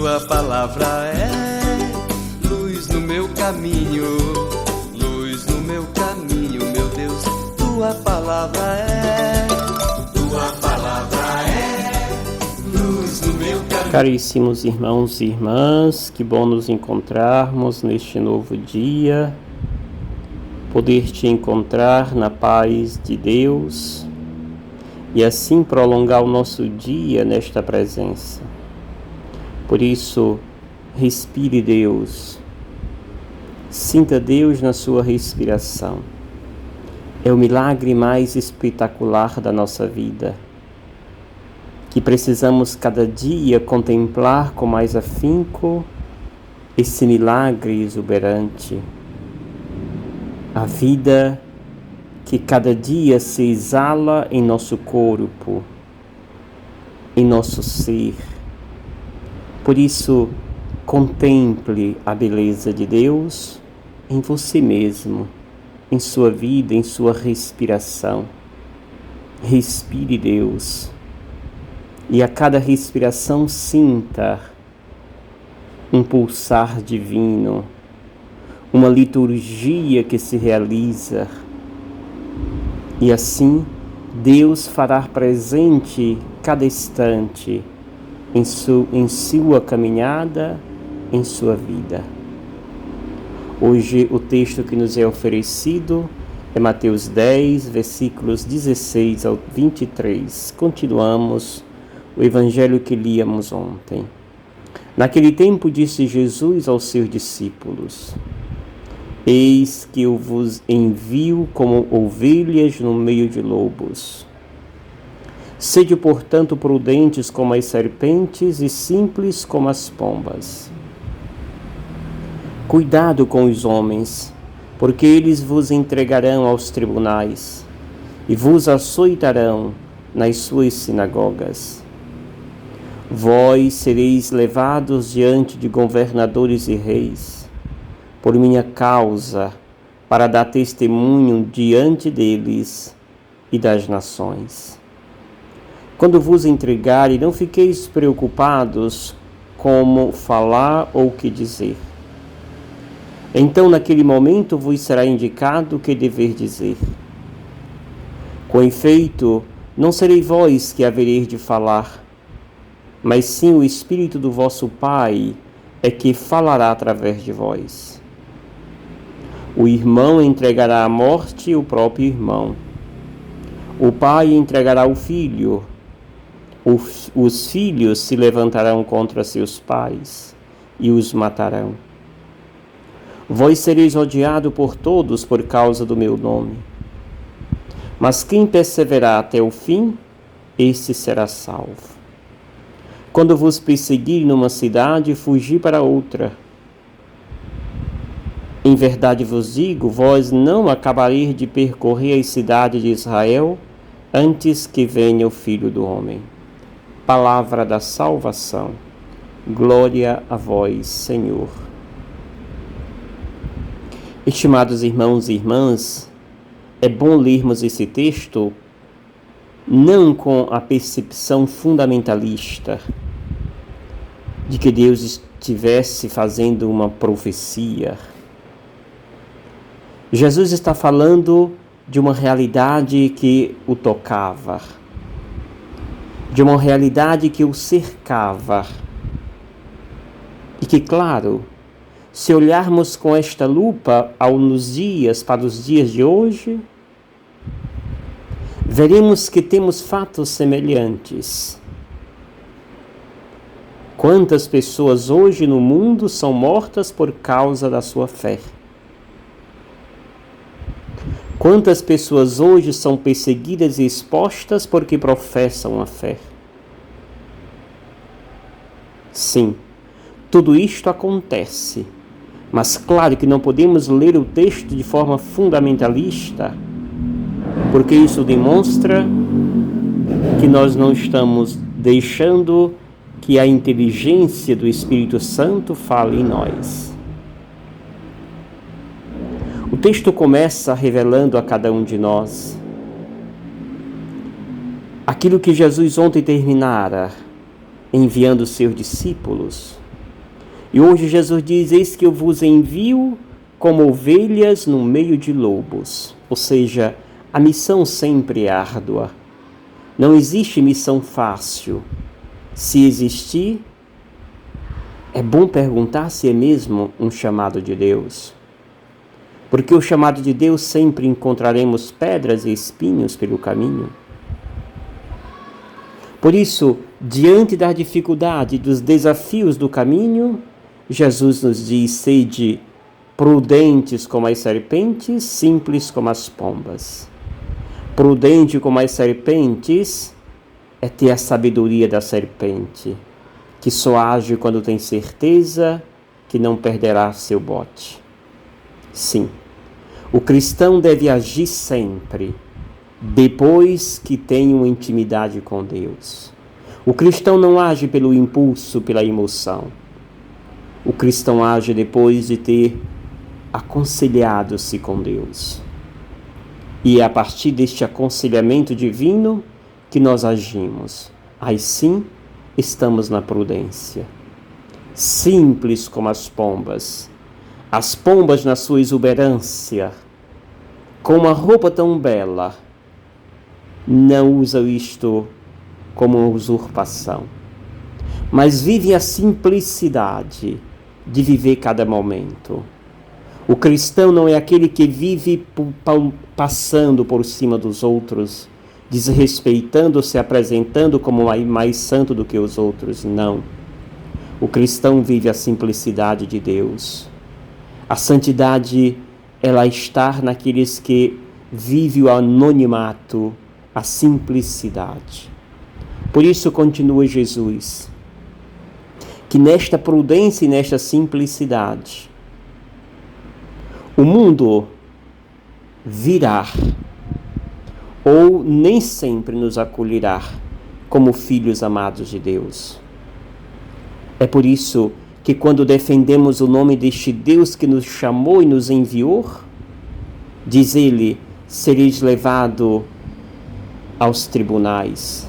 tua palavra é luz no meu caminho, luz no meu caminho, meu Deus. Tua palavra é luz no meu caminho. Caríssimos irmãos e irmãs, que bom nos encontrarmos neste novo dia, poder te encontrar na paz de Deus e assim prolongar o nosso dia nesta presença. Por isso, respire Deus, sinta Deus na sua respiração. É o milagre mais espetacular da nossa vida, que precisamos cada dia contemplar com mais afinco esse milagre exuberante. A vida que cada dia se exala em nosso corpo, em nosso ser. Por isso, contemple a beleza de Deus em você mesmo, em sua vida, em sua respiração. Respire Deus. E a cada respiração sinta um pulsar divino, uma liturgia que se realiza. E assim, Deus fará presente cada instante em sua caminhada, em sua vida. Hoje o texto que nos é oferecido é Mateus 10, versículos 16 ao 23. Continuamos o evangelho que líamos ontem. Naquele tempo disse Jesus aos seus discípulos: Eis que eu vos envio como ovelhas no meio de lobos. Sede, portanto, prudentes como as serpentes e simples como as pombas. Cuidado com os homens, porque eles vos entregarão aos tribunais e vos açoitarão nas suas sinagogas. Vós sereis levados diante de governadores e reis, por minha causa, para dar testemunho diante deles e das nações. Quando vos entregarem, não fiqueis preocupados como falar ou o que dizer. Então, naquele momento, vos será indicado o que dever dizer. Com efeito, não serei vós que havereis de falar, mas sim o Espírito do vosso Pai é que falará através de vós. O irmão entregará à morte o próprio irmão. O pai entregará o filho. Os filhos se levantarão contra seus pais e os matarão. Vós sereis odiados por todos por causa do meu nome. Mas quem perseverar até o fim, esse será salvo. Quando vos perseguirem numa cidade, fugi para outra. Em verdade vos digo, vós não acabareis de percorrer as cidades de Israel antes que venha o Filho do Homem. Palavra da salvação. Glória a vós, Senhor. Estimados irmãos e irmãs, é bom lermos esse texto não com a percepção fundamentalista de que Deus estivesse fazendo uma profecia. Jesus está falando de uma realidade que o tocava, de uma realidade que o cercava. E que, claro, se olharmos com esta lupa para os dias de hoje, veremos que temos fatos semelhantes. Quantas pessoas hoje no mundo são mortas por causa da sua fé? Quantas pessoas hoje são perseguidas e expostas porque professam a fé? Sim, tudo isto acontece, mas claro que não podemos ler o texto de forma fundamentalista, porque isso demonstra que nós não estamos deixando que a inteligência do Espírito Santo fale em nós. O texto começa revelando a cada um de nós aquilo que Jesus ontem terminara enviando seus discípulos, E hoje Jesus diz: eis que eu vos envio como ovelhas no meio de lobos. Ou seja, a missão sempre é árdua. Não existe missão fácil. Se existir, é bom perguntar se é mesmo um chamado de Deus. Porque o chamado de Deus sempre encontraremos pedras e espinhos pelo caminho. Por isso, diante da dificuldade, dos desafios do caminho, Jesus nos diz: sede prudentes como as serpentes, simples como as pombas. Prudente como as serpentes é ter a sabedoria da serpente, que só age quando tem certeza que não perderá seu bote. Sim, o cristão deve agir sempre, depois que tem uma intimidade com Deus. O cristão não age pelo impulso, pela emoção. O cristão age depois de ter aconselhado-se com Deus. E é a partir deste aconselhamento divino que nós agimos. Aí sim, estamos na prudência. Simples como as pombas. As pombas, na sua exuberância, com uma roupa tão bela, não usam isto como uma usurpação, mas vivem a simplicidade de viver cada momento. O cristão não é aquele que vive passando por cima dos outros, desrespeitando, se apresentando como mais santo do que os outros. Não. O cristão vive a simplicidade de Deus. A santidade, ela está naqueles que vivem o anonimato, a simplicidade. Por isso continua Jesus, que nesta prudência e nesta simplicidade, o mundo virá, ou nem sempre nos acolherá como filhos amados de Deus. É por isso que quando defendemos o nome deste Deus que nos chamou e nos enviou, diz ele: sereis levado aos tribunais.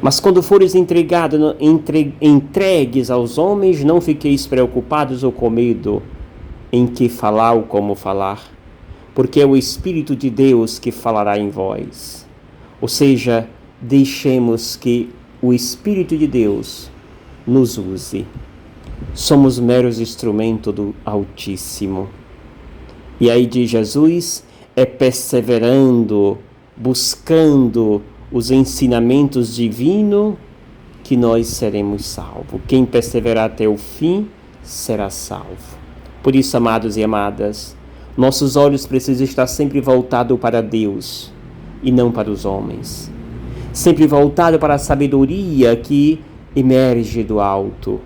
Mas quando fores entregues aos homens, não fiqueis preocupados ou com medo em que falar ou como falar, porque é o Espírito de Deus que falará em vós. Ou seja, deixemos que o Espírito de Deus nos use. Somos meros instrumentos do Altíssimo. E aí diz Jesus, é perseverando, buscando os ensinamentos divinos que nós seremos salvos. Quem perseverar até o fim será salvo. Por isso, amados e amadas, nossos olhos precisam estar sempre voltados para Deus e não para os homens. Sempre voltados para a sabedoria que emerge do alto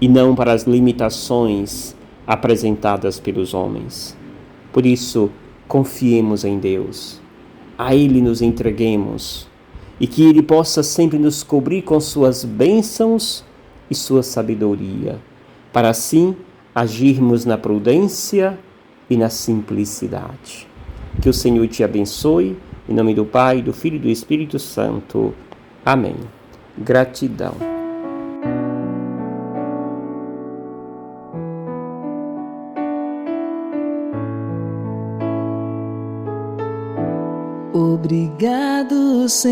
e não para as limitações apresentadas pelos homens. Por isso, confiemos em Deus, a Ele nos entreguemos e que Ele possa sempre nos cobrir com suas bênçãos e sua sabedoria, para assim agirmos na prudência e na simplicidade. Que o Senhor te abençoe, em nome do Pai, do Filho e do Espírito Santo. Amém. Gratidão. Obrigado, Senhor.